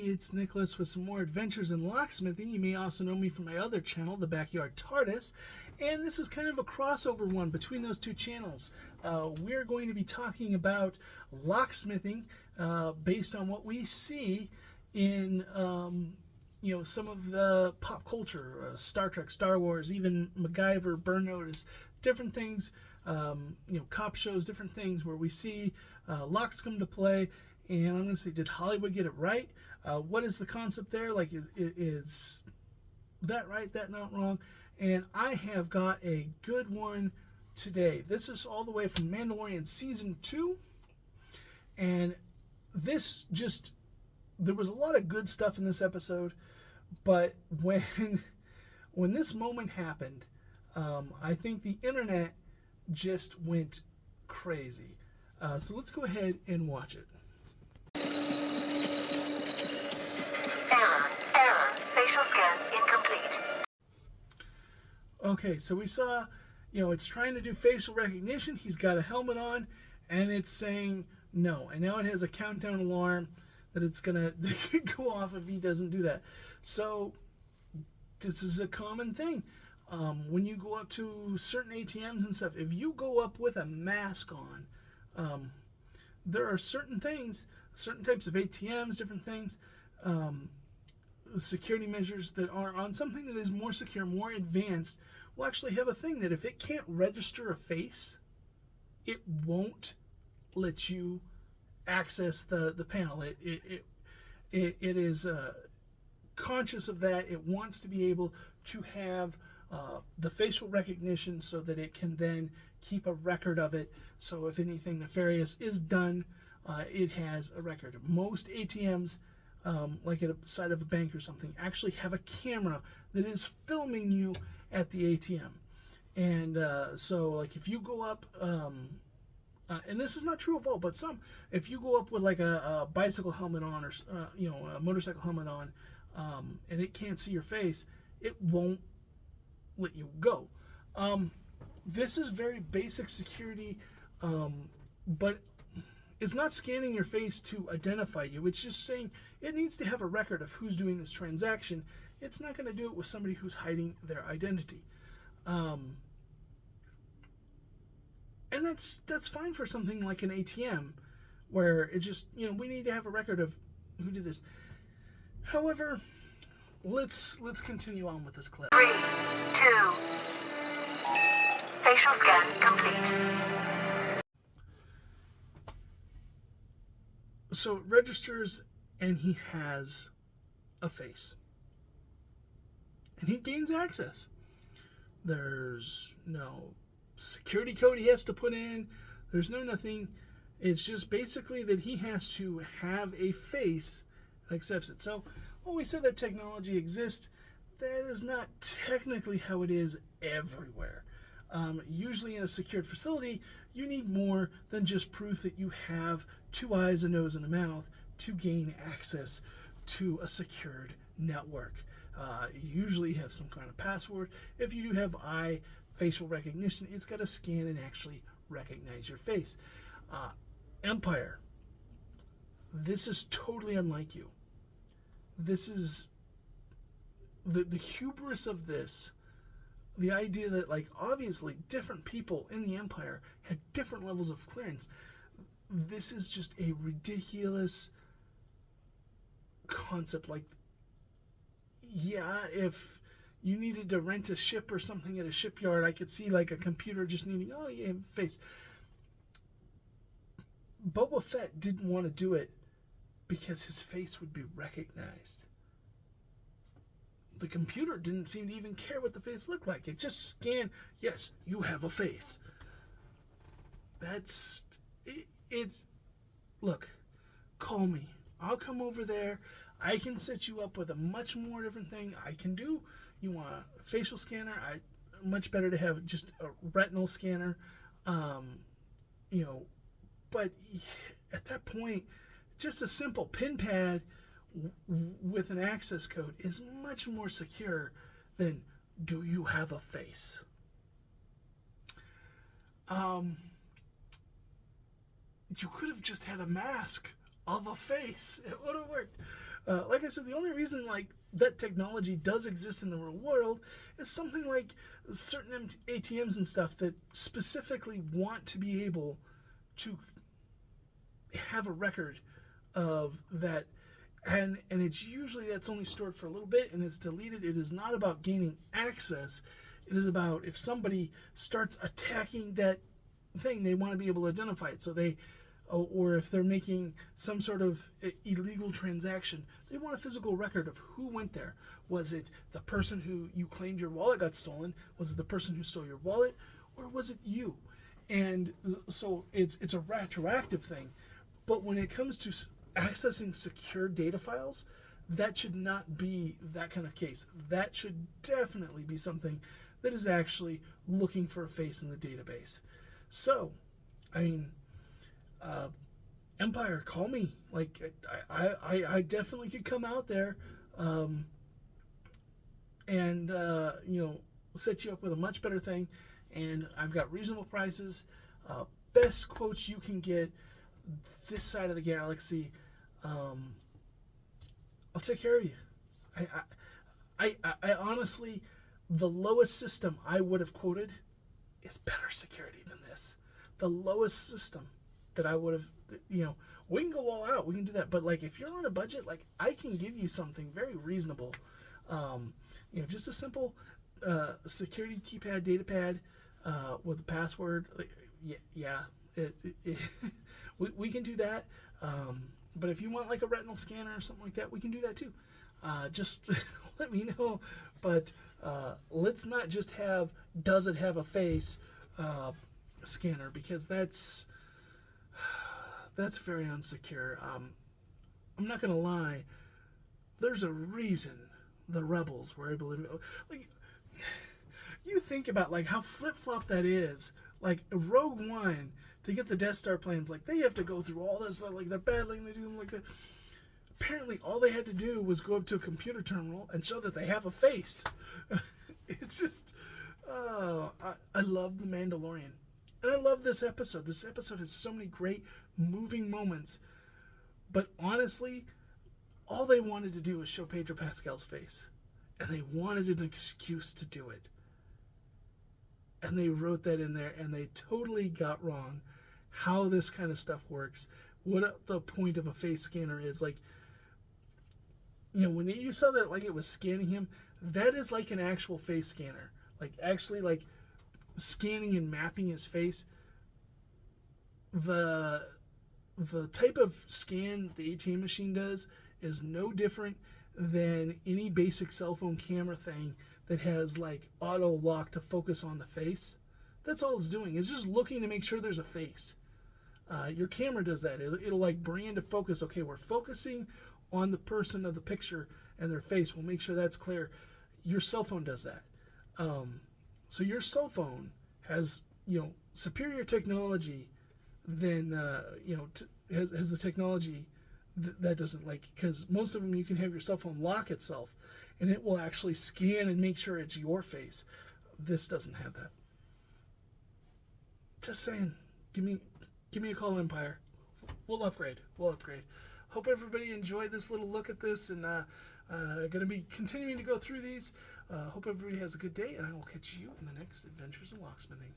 it's Nicholas with some more adventures in locksmithing. You may also know me from my other channel, The Backyard TARDIS, and this is kind of a crossover one between those two channels. We're going to be talking about locksmithing based on what we see in some of the pop culture, Star Trek, Star Wars, even MacGyver, Burn Notice, different things, cop shows, different things where we see locks come to play. And I'm going to say, did Hollywood get it right? What is the concept there? Like, is that right? That not wrong? And I have got a good one today. This is all the way from Mandalorian Season 2. And this just, there was a lot of good stuff in this episode. But when this moment happened, I think the internet just went crazy. So let's go ahead and watch it. Error. Facial scan incomplete. Okay, so we saw, it's trying to do facial recognition. He's got a helmet on, and it's saying no. And now it has a countdown alarm that it's going to go off if he doesn't do that. So this is a common thing. When you go up to certain ATMs and stuff, if you go up with a mask on, there are certain things, certain types of ATMs, different things, security measures that are on something that is more secure, more advanced, will actually have a thing that if it can't register a face, it won't let you access the panel. It is conscious of that. It wants to be able to have the facial recognition so that it can then keep a record of it. So if anything nefarious is done, it has a record. Most ATMs, like at the side of a bank or something, actually have a camera that is filming you at the ATM. And so like if you go up, and this is not true of all, but some, if you go up with like a bicycle helmet on or a motorcycle helmet on, and it can't see your face, it won't let you go. This is very basic security, but it's not scanning your face to identify you. It's just saying it needs to have a record of who's doing this transaction. It's not going to do it with somebody who's hiding their identity. And that's fine for something like an ATM, where it's just, we need to have a record of who did this. However, let's continue on with this clip. 3, 2. Facial scan complete. So it registers, and he has a face. And he gains access. There's no security code he has to put in. There's no nothing. It's just basically that he has to have a face that accepts it. So, we said that technology exists. That is not technically how it is everywhere. Usually in a secured facility, you need more than just proof that you have 2 eyes, a nose, and a mouth to gain access to a secured network. You usually have some kind of password. If you do have eye facial recognition, it's got to scan and actually recognize your face. Empire. This is totally unlike you. This is the hubris of this. The idea that, like, obviously different people in the Empire had different levels of clearance. This is just a ridiculous concept. Like, yeah, if you needed to rent a ship or something at a shipyard, I could see like a computer just needing, face. Boba Fett didn't want to do it because his face would be recognized. The computer didn't seem to even care what the face looked like. It just scanned, yes, you have a face. It's, look, call me. I'll come over there. I can set you up with a much more different thing I can do. You want a facial scanner? Much better to have just a retinal scanner. But at that point, just a simple pin pad with an access code is much more secure than, do you have a face? You could have just had a mask of a face. It would have worked. like I said, the only reason like that technology does exist in the real world is something like certain ATMs and stuff that specifically want to be able to have a record of that, and it's usually that's only stored for a little bit and it's deleted. It is not about gaining access. It is about if somebody starts attacking that thing, they want to be able to identify it. So they, or if they're making some sort of illegal transaction, they want a physical record of who went there. Was it the person who you claimed your wallet got stolen? Was it the person who stole your wallet? Or was it you? And so it's a retroactive thing. But when it comes to accessing secure data files, that should not be that kind of case. That should definitely be something that is actually looking for a face in the database. So, I mean, Empire, call me. Like, I definitely could come out there and, set you up with a much better thing. And I've got reasonable prices, best quotes you can get this side of the galaxy. I'll take care of you. I honestly, the lowest system I would have quoted is better security than this. The lowest system that I would have, we can go all out. We can do that. But like, if you're on a budget, like I can give you something very reasonable. Just a simple security keypad, data pad with a password. Like, we can do that. But if you want like a retinal scanner or something like that, we can do that too. Just let me know. But let's not just have, does it have a face scanner, because that's very unsecure. I'm not going to lie. There's a reason the rebels were able to, like, you think about like how flip-flop that is. Like Rogue One, to get the Death Star plans, like they have to go through all this, like they're battling, they do them like that. Apparently all they had to do was go up to a computer terminal and show that they have a face. It's just, I love The Mandalorian. And I love this episode. This episode has so many great moving moments. But honestly, all they wanted to do was show Pedro Pascal's face. And they wanted an excuse to do it. And they wrote that in there, and they totally got wrong how this kind of stuff works. What the point of a face scanner is. Like, when you saw that, like, it was scanning him, that is like an actual face scanner. Like, actually, like, scanning and mapping his face. The type of scan the ATM machine does is no different than any basic cell phone camera thing that has like auto lock to focus on the face. That's all it's doing. It's just looking to make sure there's a face. Your camera does that. It'll like bring into focus. Okay, we're focusing on the person of the picture and their face. We'll make sure that's clear. Your cell phone does that. So your cell phone has superior technology than has the technology that doesn't, like, because most of them you can have your cell phone lock itself and it will actually scan and make sure it's your face. This doesn't have that. Just saying, give me a call, Empire. We'll upgrade. Hope everybody enjoyed this little look at this, and going to be continuing to go through these. Hope everybody has a good day, and I will catch you in the next Adventures in Locksmithing.